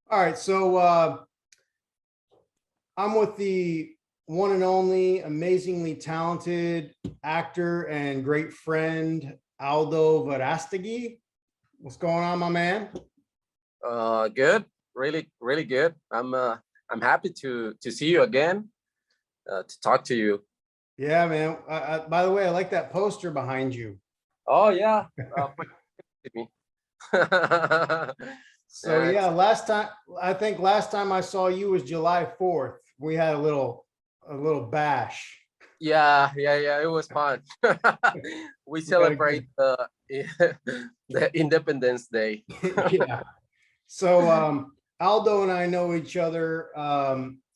All right, so I'm with the one and only amazingly talented actor and great friend Aldo Verastegui. What's going on, my man? Good, really, really good. I'm happy to see you again, to talk to you. Yeah, man. By the way, I like that poster behind you. Oh yeah, me. So yeah, That's last time I saw you was July 4th. We had a little bash. yeah. It was fun. We We had a celebrate good the Independence Day. yeah. So Aldo and I know each other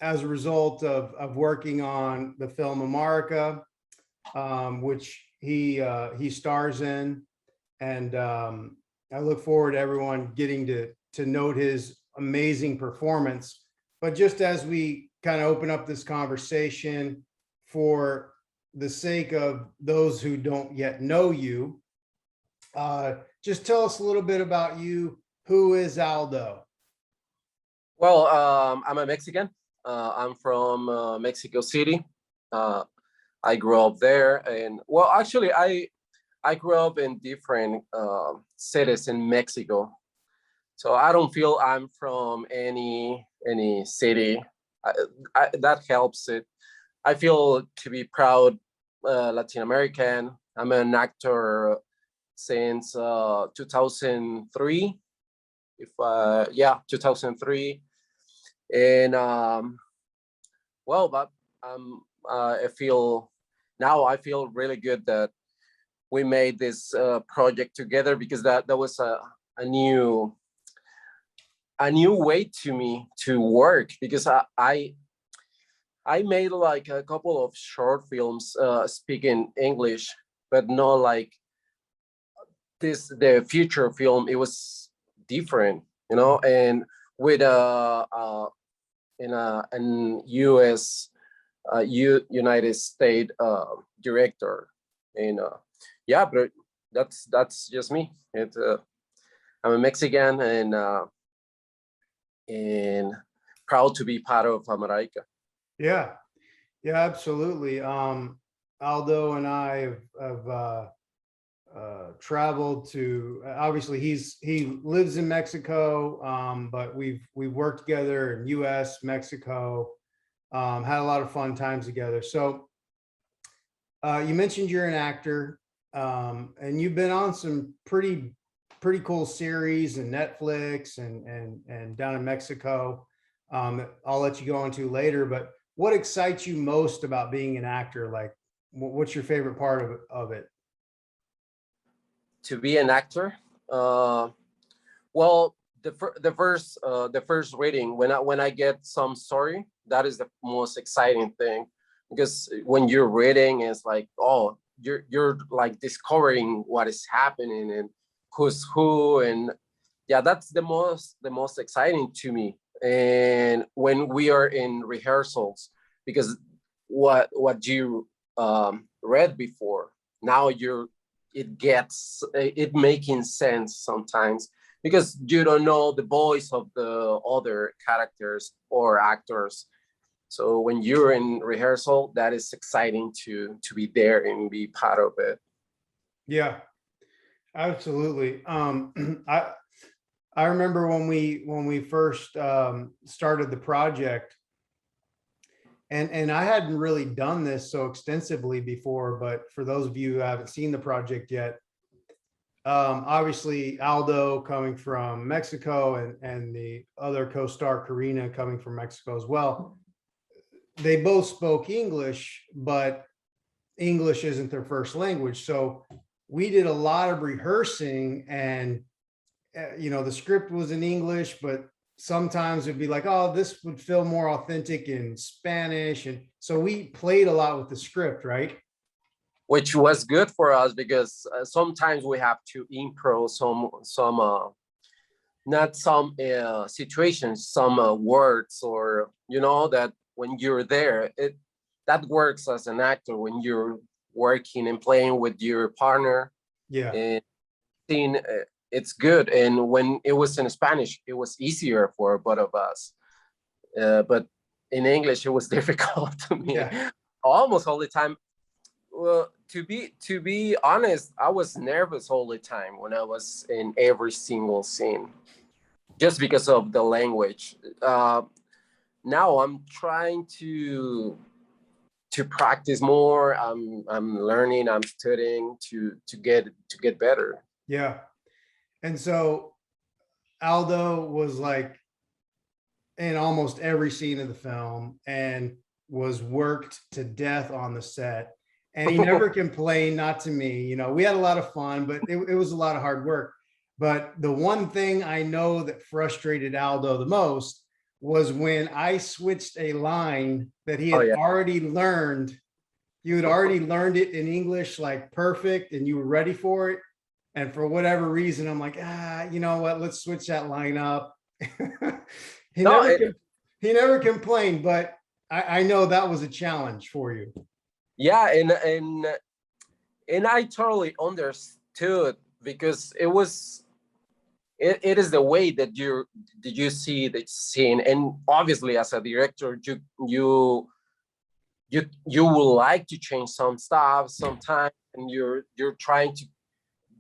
as a result of working on the film Amaraica, which he stars in, and I look forward to everyone getting to note his amazing performance. But just as we kind of open up this conversation, for the sake of those who don't yet know you, just tell us a little bit about you. Who is Aldo? Well, I'm a Mexican. I'm from Mexico City. Uh, I grew up there, and well, actually, I grew up in different cities in Mexico. So I don't feel I'm from any city. That helps it. I feel to be proud Latin American. I'm an actor since 2003. If Yeah, 2003, and well, but I feel now I feel really good that we made this project together, because that was a new a new way to me to work, because I made like a couple of short films speaking English, but not like the future film. It was different, and with in a an US United States director, and yeah, but that's just me. I'm a Mexican, and proud to be part of Amaraica. Yeah, yeah, absolutely. Aldo and I have traveled to. Obviously, he lives in Mexico, but we've worked together in U.S., Mexico. Had a lot of fun times together. So you mentioned you're an actor, and you've been on some pretty cool series and Netflix and down in Mexico. I'll let you go into later, but what excites you most about being an actor? Like, what's your favorite part of it? To be an actor, well, the first reading, when I get some story, that is the most exciting thing, because when you're reading, it's like, oh, you're like discovering what is happening and who's who, and yeah, that's the most exciting to me. And when we are in rehearsals, because what you read before, now it making sense sometimes, because you don't know the voice of the other characters or actors. So when you're in rehearsal, that is exciting to be there and be part of it. Yeah, absolutely. I remember when we first started the project, and I hadn't really done this so extensively before, but for those of you who haven't seen the project yet, obviously Aldo coming from Mexico and the other co-star Karina coming from Mexico as well. They both spoke English, but English isn't their first language. So we did a lot of rehearsing, and the script was in English, but sometimes it'd be like, oh, this would feel more authentic in Spanish. And so we played a lot with the script, right? Which was good for us, because sometimes we have to improv some not some situations, some words, or that when you're there, it that works as an actor when you're working and playing with your partner Yeah. and seeing. it's good. And when it was in Spanish, it was easier for both of us. But in English, it was difficult to me. Yeah. Almost all the time. Well, to be honest, I was nervous all the time when I was in every single scene, just because of the language. Now I'm trying to practice more. I'm learning. I'm studying to get better. Yeah. And so Aldo was like in almost every scene of the film and was worked to death on the set. And he never complained, not to me. You know, we had a lot of fun, but it was a lot of hard work. But the one thing I know that frustrated Aldo the most was when I switched a line that he Oh had yeah. already learned. You had already learned it in English, like perfect, and you were ready for it. And for whatever reason, I'm like, you know what? Let's switch that line up. he No, never he never complained, but I know that was a challenge for you. yeah, and I totally understood, because it is the way that you see the scene. And obviously as a director, you will like to change some stuff sometimes, and you're trying to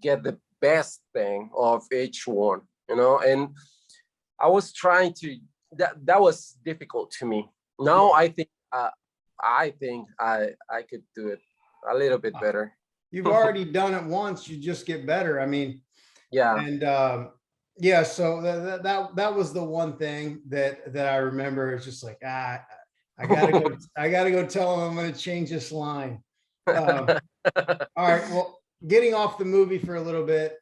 get the best thing of each one, and I was trying to, that was difficult to me. Now I think I could do it a little bit better. You've already done it once, you just get better. I mean, Yeah. and yeah, so that was the one thing that I remember. It's just like, I gotta go tell him I'm gonna change this line. All right, well, getting off the movie for a little bit.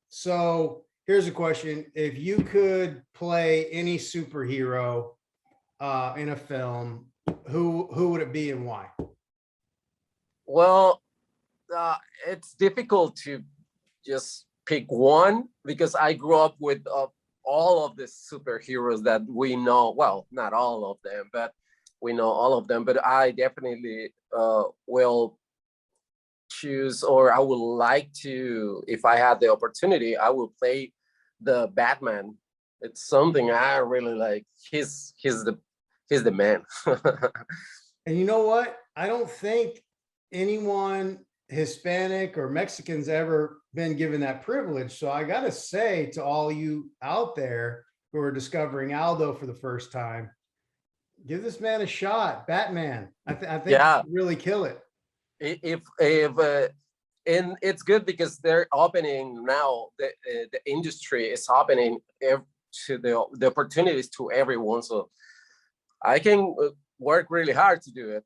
So here's a question: if you could play any superhero in a film, who would it be and why? Well, it's difficult to just pick one, because I grew up with all of the superheroes that we know. Well, not all of them, but we know all of them. But I definitely will choose, or I would like to, if I had the opportunity, I will play the Batman. It's something I really like. He's the man. And you know what? I don't think anyone Hispanic or Mexican's ever been given that privilege. So I got to say to all you out there who are discovering Aldo for the first time, give this man a shot. Batman. I think Yeah. you really kill it. If and it's good because they're opening now. The industry is opening to the opportunities to everyone. So I can work really hard to do it.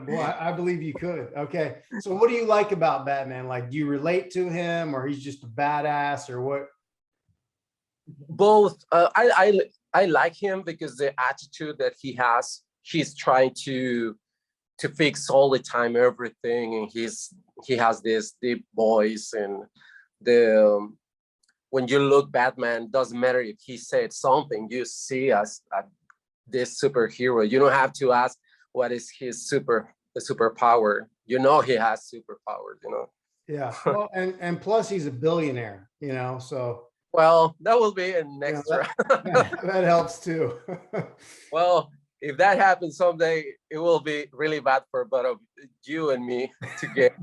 Boy, I believe you could. Okay. So what do you like about Batman? Like, do you relate to him, or he's just a badass, or what? Both. I like him because the attitude that he has, he's trying to fix all the time everything, and he has this deep voice. And the when you look Batman, doesn't matter if he said something, you see as this superhero. You don't have to ask what is his superpower. You know he has superpowers. Yeah. Well, and plus he's a billionaire, so Well, that will be an extra. that helps too. Well, if that happens someday, it will be really bad for both of you and me to get.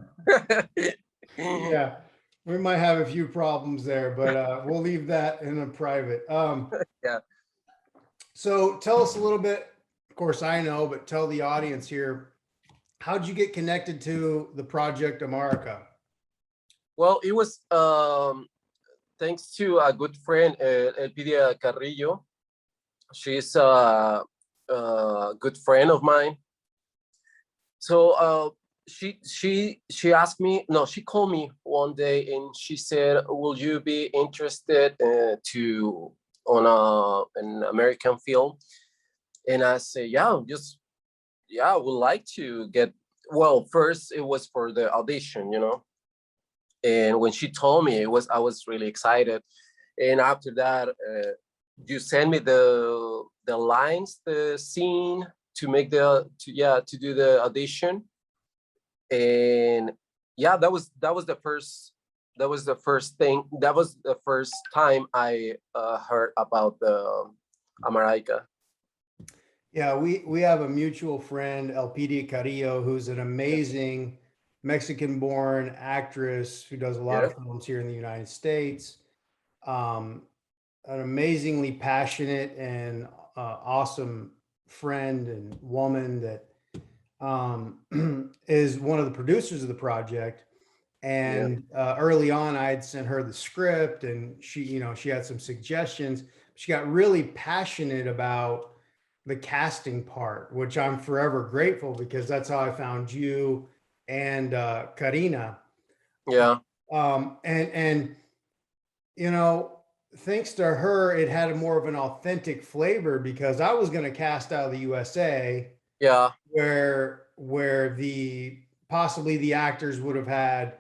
Yeah, we might have a few problems there, but we'll leave that in a private. Yeah. So tell us a little bit. Of course, I know, but tell the audience here, how'd you get connected to the project Amaraica? Well, it was thanks to a good friend, Elpidia Carrillo. She's a good friend of mine. So she asked me, no, she called me one day and she said, "Will you be interested on an American film?" And I say, "Yeah, I would like to get." Well, first it was for the audition, and when she told me, I was really excited. And after that, you send me the lines, the scene to make to do the audition. And yeah, that was was the first thing. That was the first time I heard about the Amaraica. Yeah, we have a mutual friend, Elpidia Carrillo, who's an amazing Mexican-born actress who does a lot Yeah, of films here in the United States. Um, an amazingly passionate and awesome friend and woman that is one of the producers of the project. yeah, And early on, I had sent her the script, and she had some suggestions. She got really passionate about the casting part, which I'm forever grateful because that's how I found you and Karina. yeah, And thanks to her, it had a more of an authentic flavor because I was going to cast out of the USA, yeah, where the possibly the actors would have had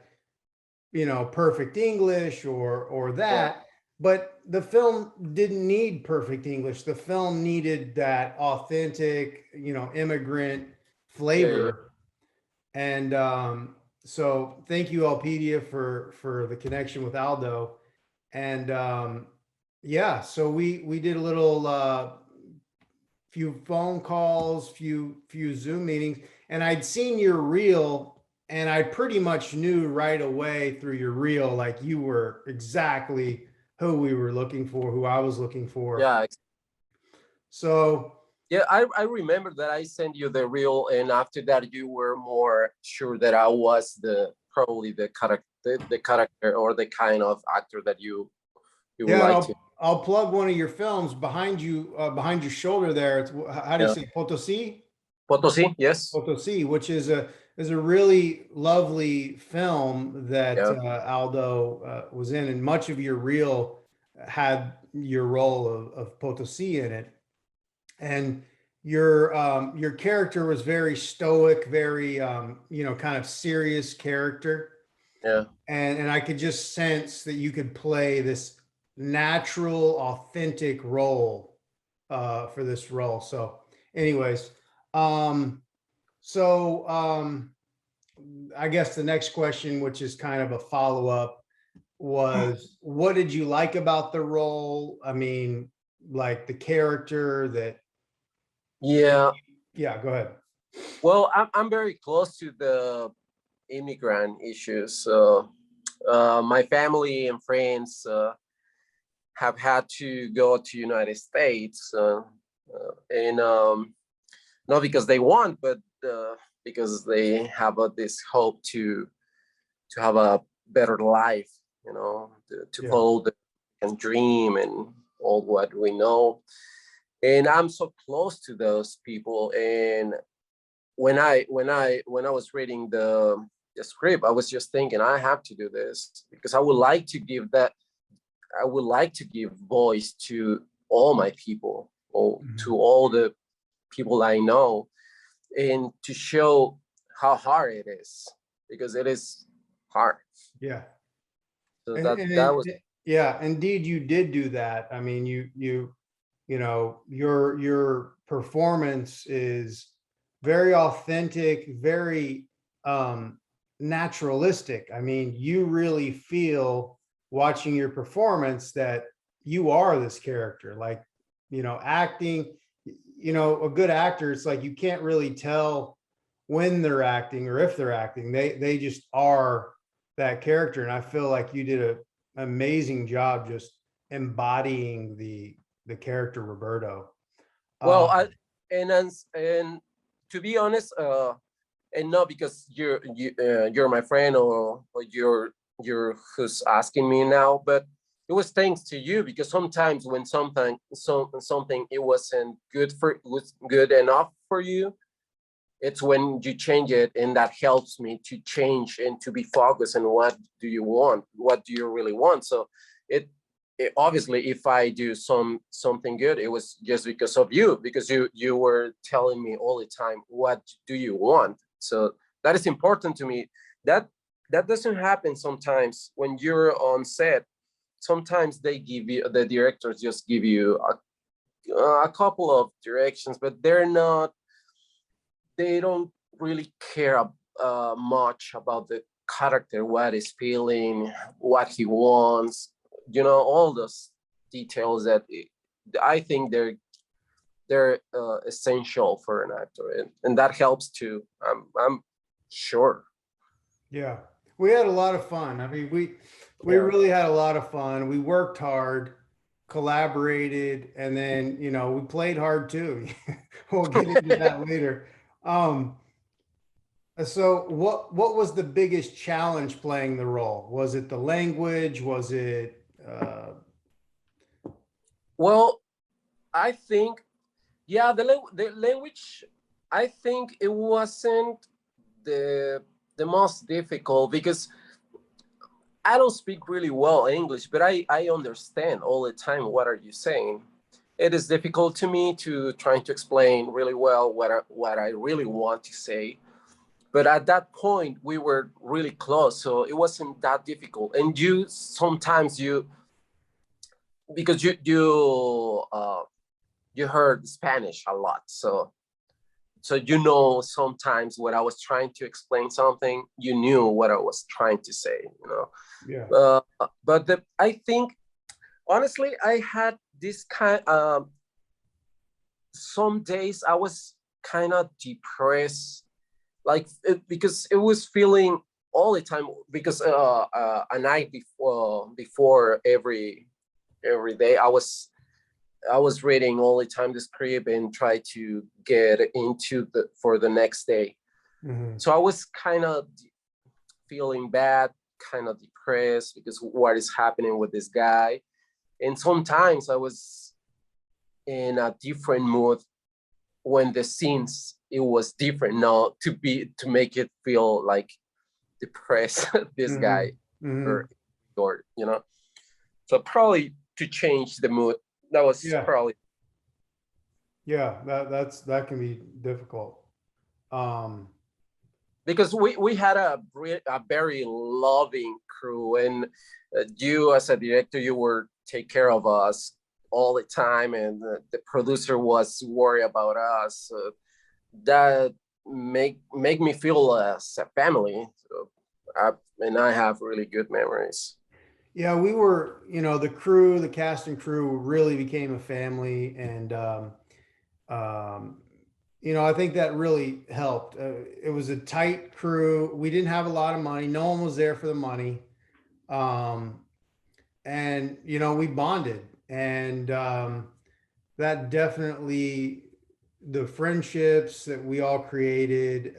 perfect English or yeah, that, but the film didn't need perfect English. The film needed that authentic, immigrant yeah, yeah. flavor. And so thank you, Elpidia, for the connection with Aldo. And yeah, so we did a little few phone calls, few Zoom meetings, and I'd seen your reel, and I pretty much knew right away through your reel, like you were exactly who we were looking for, who I was looking for. Yeah. So Yeah, I remember that I sent you the reel, and after that, you were more sure that I was probably the character or the kind of actor that you would yeah, and like to. I'll plug one of your films behind your shoulder there. It's how do you Yeah, say Potosi? Potosi, yes, Potosi, which is a really lovely film that yeah, Aldo was in, and much of your reel had your role of Potosi in it, and your character was very stoic, very kind of serious character, yeah. and I could just sense that you could play this natural, authentic role for this role. So, anyways, um, so I guess the next question, which is kind of a follow up, was what did you like about the role? I mean, like the character that, Yeah. yeah, go ahead. Well, I'm very close to the immigrant issues. My family and friends have had to go to United States, and not because they want, but because they have this hope to have a better life, to Yeah. follow the and dream and all what we know. And I'm so close to those people. And when I was reading the script, I was just thinking I have to do this because I would like to give voice to all my people, or Mhm. to all the people I know, and to show how hard it is, because it is hard. Yeah. So And, that was, yeah, indeed you did do that. I mean, your performance is very authentic, very naturalistic. I mean, you really feel watching your performance that you are this character. Like, acting, a good actor, it's like you can't really tell when they're acting or if they're acting. They just are that character. And I feel like you did an amazing job just embodying the character Roberto. well, Um, and to be honest, and not because you're my friend, or you're who's asking me now, but it was thanks to you, because sometimes when something it wasn't was good enough for you, it's when you change it, and that helps me to change and to be focused on what do you really want. So it, obviously, if I do something good, it was just because of you, because you were telling me all the time, what do you want? So that is important to me. That doesn't happen sometimes when you're on set. Sometimes the directors just give you a couple of directions, but they don't really care much about the character, what is feeling, what he wants, all those details that I think they're essential for an actor, and that helps too. I'm sure. Yeah, we had a lot of fun. I mean, we Yeah. really had a lot of fun. We worked hard, collaborated, and then we played hard too. We'll get into that later. Um, so what was the biggest challenge playing the role? Was it the language? Was it Well, I think, yeah, the language, I think it wasn't the the most difficult, because I don't speak really well English, but I understand all the time what are you saying. It is difficult to me to trying to explain really well what I really want to say. But at that point, we were really close, so it wasn't that difficult. And you sometimes because you heard Spanish a lot, so sometimes when I was trying to explain something, you knew what I was trying to say. yeah. But I think, honestly, I had this kind. Some days I was kind of depressed, because it was feeling all the time, because a night before every day I was reading all the time the script and try to get into for the next day. Mhm. So I was kind of feeling bad, kind of depressed, because what is happening with this guy. And sometimes I was in a different mood when the scenes, it was different now to make it feel like depressed this guy, Mhm. Mhm. or so probably to change the mood, that was Yeah. probably. Yeah, that can be difficult. Um, Because we had a very loving crew, and you as a director, you were take care of us all the time, and the producer was worried about us. That make me feel as a family. So and I have really good memories. yeah, we were, the crew, the cast and crew really became a family, and um, I think that really helped. It was a tight crew. We didn't have a lot of money. No one was there for the money. Um, and we bonded, and that definitely, the friendships that we all created.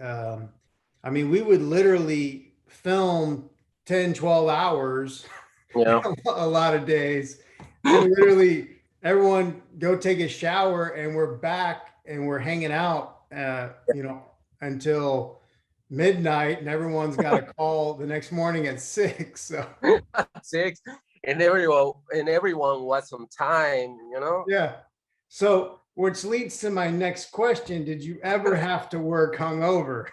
I mean, we would literally film 10, 12 hours Yeah. a lot of days, and literally everyone go take a shower, and we're back and we're hanging out until midnight, and everyone's got a call the next morning at 6. So 6, and everyone was on time. yeah. So, which leads to my next question. Did you ever have to work hungover?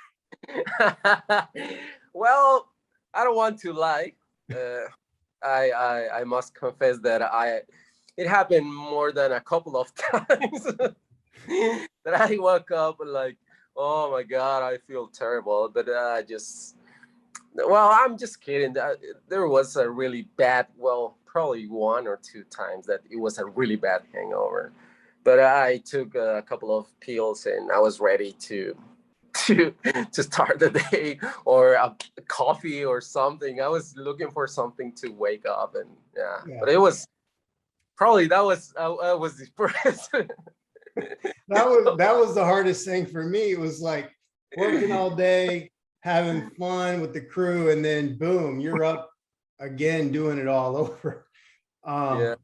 Well, I don't want to lie. Uh, I must confess that it happened more than a couple of times that I woke up like, oh my God, I feel terrible. But well, I'm just kidding. There was a really bad, well, probably 1 or 2 times that it was a really bad hangover. But I took a couple of pills and I was ready to to start the day, or a coffee or something. I was looking for something to wake up, and yeah. Yeah. But it was probably I was depressed. That was the hardest thing for me. It was like working all day, having fun with the crew, and then boom, you're up again doing it all over. Yeah.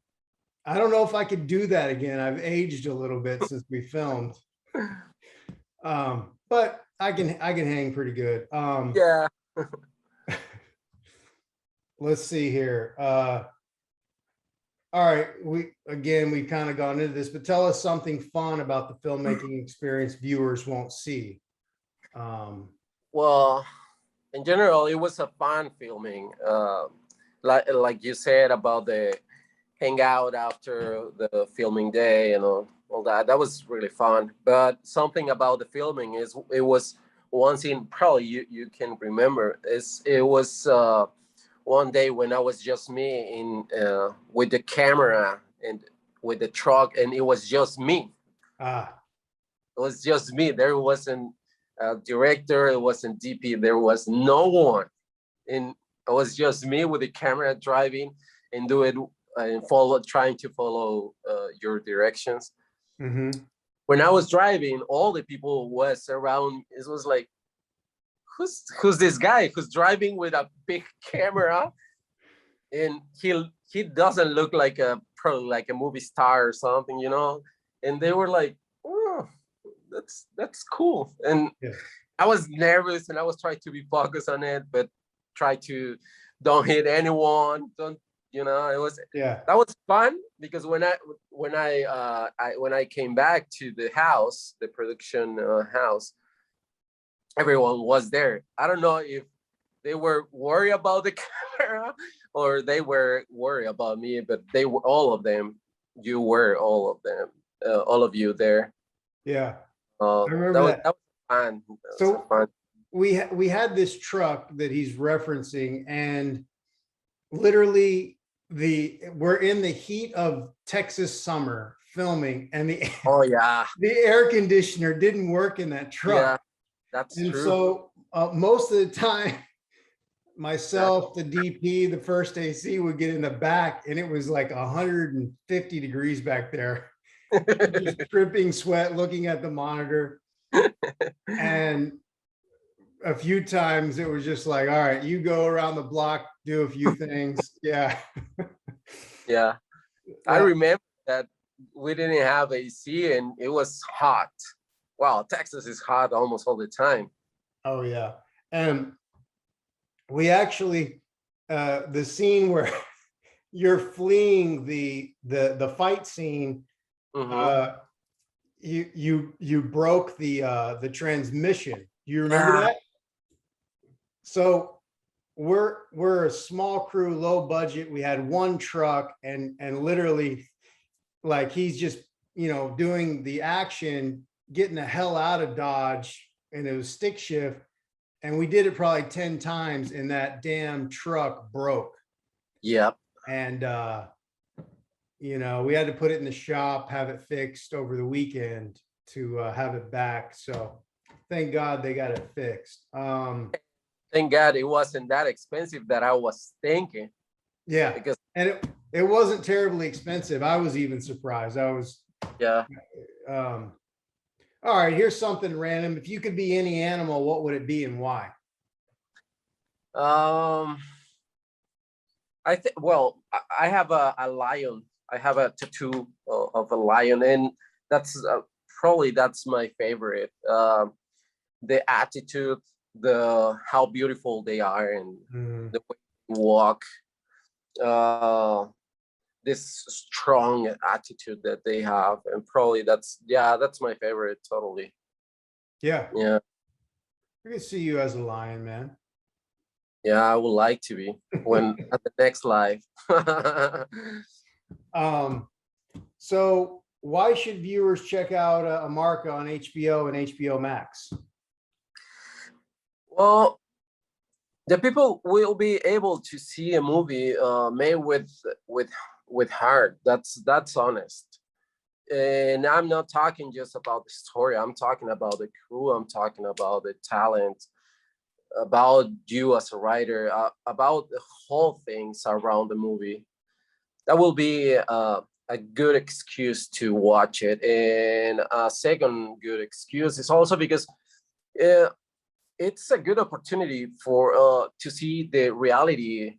I don't know if I could do that again. I've aged a little bit since we filmed. But I can hang pretty good. Yeah. Let's see here. All right, we've kind of gone into this, but tell us something fun about the filmmaking experience viewers won't see. Well, in general, it was a fun filming. Like you said about the hangout after the filming day and all that. That was really fun. But something about the filming is it was one scene probably you can remember. It was one day when I was just me in with the camera and with the truck, and it was just me. Ah, It was just me. There wasn't a director. It wasn't DP. There was no one. And it was just me with the camera driving and do it and trying to follow your directions. mm-hmm. When I was driving, all the people was around. It was like, who's this guy who's driving with a big camera, and he doesn't look like probably like a movie star or something, you know. And they were like, oh, that's cool. And Yeah. I was nervous and I was trying to be focused on it, but try to don't hit anyone. Don't, you know, that was fun because when I came back to the house, the production house, everyone was there. I don't know if they were worried about the camera or they were worried about me, but they were all of them. You were all of them, all of you there. Yeah. I remember that. That was fun. So we had this truck that he's referencing, and literally we're in the heat of Texas summer filming, and the oh yeah, the air conditioner didn't work in that truck. Yeah, that's and true. So most of the time, myself, the DP, the first AC would get in the back, and it was like 150 degrees back there. Just dripping sweat, looking at the monitor. And a few times it was just like, all right, you go around the block, do a few things. Yeah. Yeah. I remember that we didn't have AC and it was hot. Wow, Texas is hot almost all the time. Oh yeah. And we actually the scene where you're fleeing the fight scene, Mm-hmm. you broke the transmission. You remember that? So we're a small crew, low budget. We had one truck, and literally, like, he's just, you know, doing the action, getting the hell out of Dodge, and it was stick shift, and we did it probably 10 times, and that damn truck broke. Yep. And you know, we had to put it in the shop, have it fixed over the weekend to have it back. So thank God they got it fixed. Thank God it wasn't that expensive that I was thinking. Yeah, because it wasn't terribly expensive. I was even surprised. I was all right, here's something random. If you could be any animal, what would it be and why? I think, well, I have a lion. I have a tattoo of a lion, and that's probably that's my favorite. The attitude, how beautiful they are, and the way they walk. This strong attitude that they have, and probably that's my favorite. Totally. Yeah. I can see you as a lion, man. Yeah, I would like to be when at the next life. So why should viewers check out Amaraica on HBO and HBO Max? Well, the people will be able to see a movie made with heart. That's honest. And I'm not talking just about the story. I'm talking about the crew. I'm talking about the talent, about you as a writer, about the whole things around the movie. That will be a good excuse to watch it. And a second good excuse is also because it's a good opportunity for to see the reality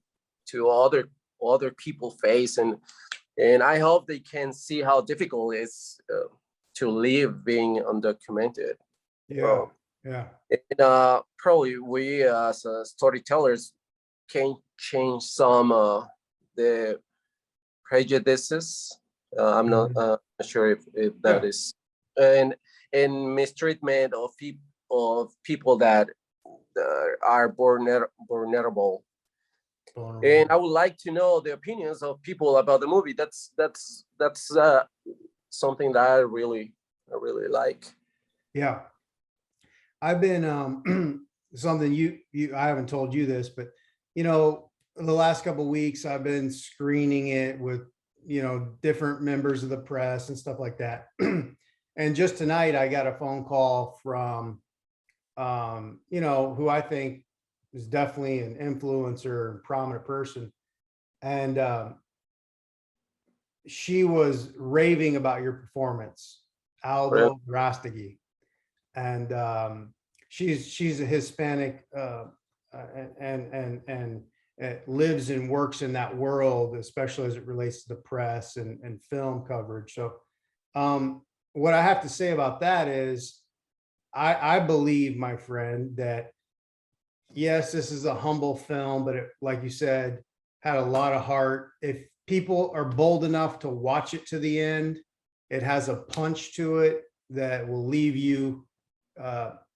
to other people face, and I hope they can see how difficult it is to live being undocumented. Yeah. And probably we as storytellers can change some the prejudices. I'm not sure if that is and mistreatment of people that are vulnerable. And I would like to know the opinions of people about the movie. That's something that I really like. Yeah. I've been something you I haven't told you this, but the last couple of weeks I've been screening it with different members of the press and stuff like that. And just tonight I got a phone call from who I think is definitely an influencer and prominent person. And she was raving about your performance, Really? Aldo Verastegui. And she's a Hispanic and lives and works in that world, especially as it relates to the press and film coverage. So what I have to say about that is I believe, my friend, that yes, this is a humble film, but it, like you said, had a lot of heart. If people are bold enough to watch it to the end, it has a punch to it that will leave you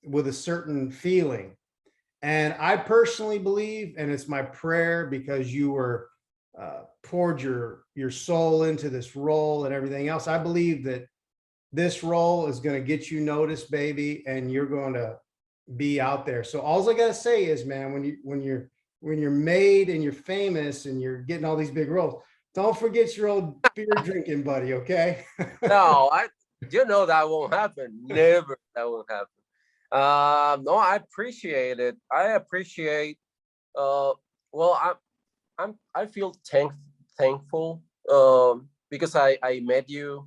with a certain feeling. And I personally believe, and it's my prayer, because you were poured your soul into this role and everything else. I believe that this role is going to get you noticed, baby, and you're going to be out there. So all I gotta say is, man, when you're made and you're famous and you're getting all these big roles, don't forget your old beer drinking buddy, okay? No, that won't happen. Never, that won't happen. No, I appreciate it. I appreciate. Well, I feel thankful. Because I met you,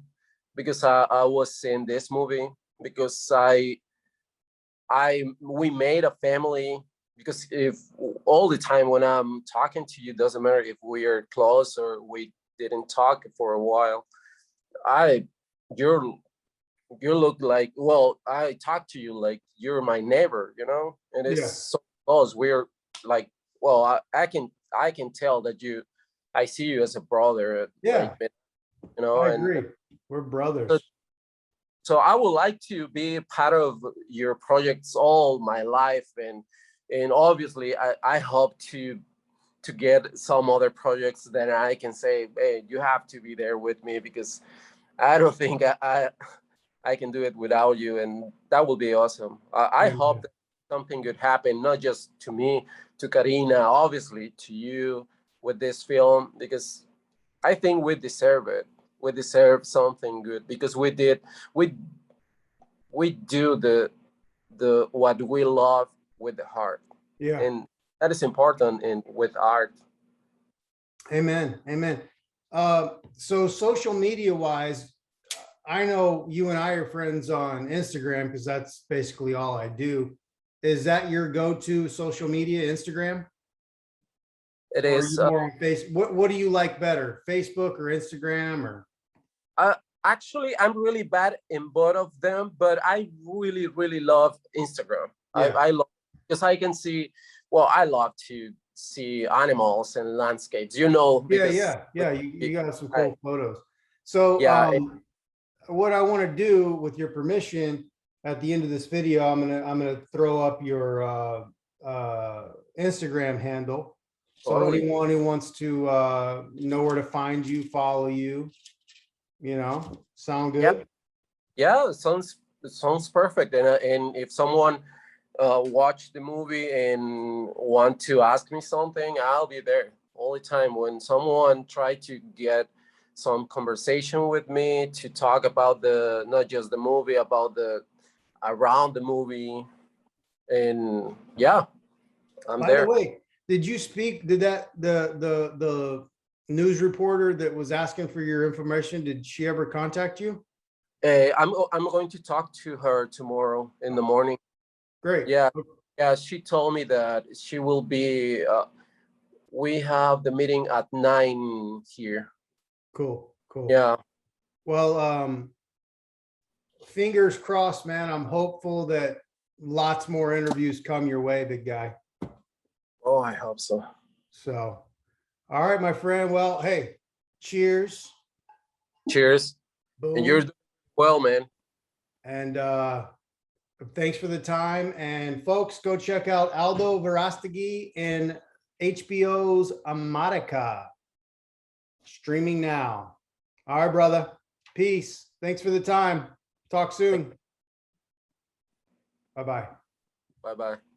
because I was in this movie, because we made a family. Because if all the time when I'm talking to you, doesn't matter if we are close or we didn't talk for a while, I you're you look like, well, I talk to you like you're my neighbor, and it's Yeah, so close. We're like, well, I can tell that I see you as a brother, yeah, I and agree. We're brothers. so I would like to be part of your projects all my life, and obviously I hope to get some other projects that I can say, hey, you have to be there with me, because I don't think I can do it without you, and that will be awesome. I hope Amen. that something could happen, not just to me, to Karina, obviously to you, with this film, because I think we deserve it. We deserve something good, because we we do the what we love with the heart, Yeah. and that is important in with art. Amen. Amen. So social media wise, I know you and I are friends on Instagram because that's basically all I do. Is that your go-to social media, Instagram? It Or are is. you more on face? What do you like better, Facebook or Instagram? Or Uh, Actually, I'm really bad in both of them, but I really, really love Instagram. yeah, I love, because I can see. Well, I love to see animals and landscapes. yeah, Because yeah, yeah. You got some I, cool photos. So yeah, what I want to do, with your permission, at the end of this video, I'm gonna throw up your Instagram handle. So totally. anyone who wants to know where to find you, follow you, sound Yeah, good? yeah. It sounds perfect. And if someone watch the movie and want to ask me something, I'll be there all the time. When someone try to get some conversation with me to talk about the not just the movie, about the around the movie, and yeah, I'm By the there. way, did that the news reporter that was asking for your information, did she ever contact you? I'm going to talk to her tomorrow in the morning. Great. Yeah, yeah. She told me that she will be. We have the meeting at 9 here. Cool. Cool. Yeah. Well, fingers crossed, man. I'm hopeful that lots more interviews come your way, big guy. Oh, I hope so. So, all right, my friend. Well, hey, cheers. Cheers. And you're Boom. doing well, man. And thanks for the time. And folks, go check out Aldo Verastegui in HBO's Amaraica, streaming now. All right, brother. Peace. Thanks for the time. Talk soon. Bye-bye. Bye bye.